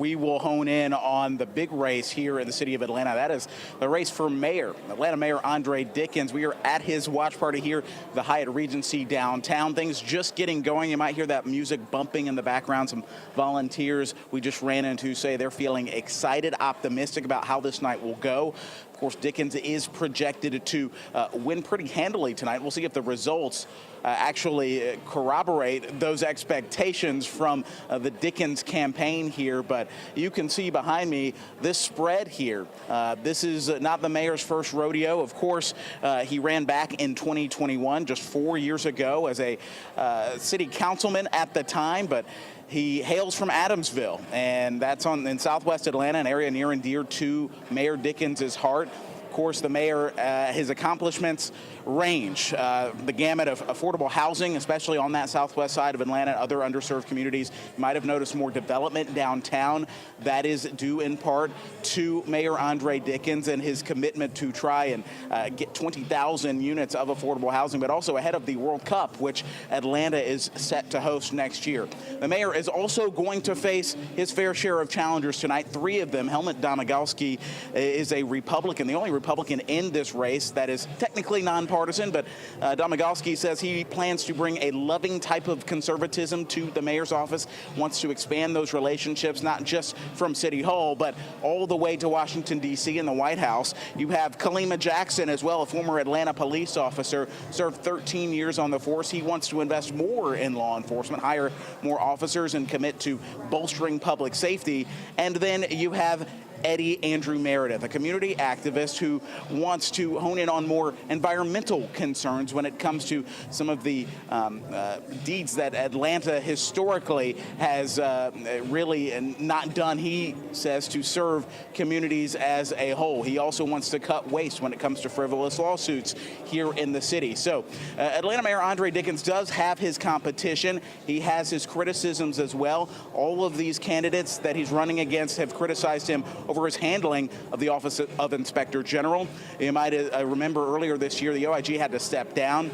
We will hone in on the big race here in the city of Atlanta. That is the race for mayor. Atlanta Mayor Andre Dickens. We are at his watch party here, the Hyatt Regency downtown. Things just getting going. You might hear that music bumping in the background. Some volunteers we just ran into say they're feeling excited, optimistic about how this night will go. Of course, Dickens is projected to win pretty handily tonight. We'll see if the results actually corroborate those expectations from the Dickens campaign here. But you can see behind me this spread here. This is not the mayor's first rodeo. Of course, he ran back in 2021, just 4 years ago, as a city councilman at the time. But he hails from Adamsville, and that's in southwest Atlanta, an area near and dear to Mayor Dickens' heart. Of course, the mayor, his accomplishments range the gamut of affordable housing, especially on that southwest side of Atlanta, other underserved communities. You might have noticed more development downtown. That is due in part to Mayor Andre Dickens and his commitment to try and get 20,000 units of affordable housing, but also ahead of the World Cup, which Atlanta is set to host next year. The mayor is also going to face his fair share of challengers tonight. 3 of them. Helmut Domagowski is a Republican, the only Republican in this race that is technically nonpartisan, but Domagowski says he plans to bring a loving type of conservatism to the mayor's office, wants to expand those relationships, not just from City Hall, but all the way to Washington, D.C. and the White House. You have Kalima Jackson as well, a former Atlanta police officer, served 13 years on the force. He wants to invest more in law enforcement, hire more officers, and commit to bolstering public safety. And then you have Eddie Andrew Meredith, a community activist who wants to hone in on more environmental concerns when it comes to some of the deeds that Atlanta historically has really not done, he says, to serve communities as a whole. He also wants to cut waste when it comes to frivolous lawsuits here in the city. So Atlanta Mayor Andre Dickens does have his competition. He has his criticisms as well. All of these candidates that he's running against have criticized him over his handling of the Office of Inspector General. You might remember earlier this year, the OIG had to step down.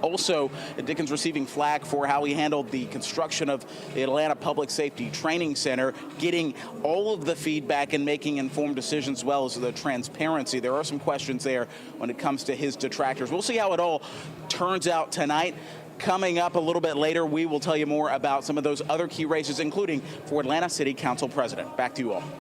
Also, Dickens receiving flack for how he handled the construction of the Atlanta Public Safety Training Center, getting all of the feedback and making informed decisions, as well as the transparency. There are some questions there when it comes to his detractors. We'll see how it all turns out tonight. Coming up a little bit later, we will tell you more about some of those other key races, including for Atlanta City Council President. Back to you all.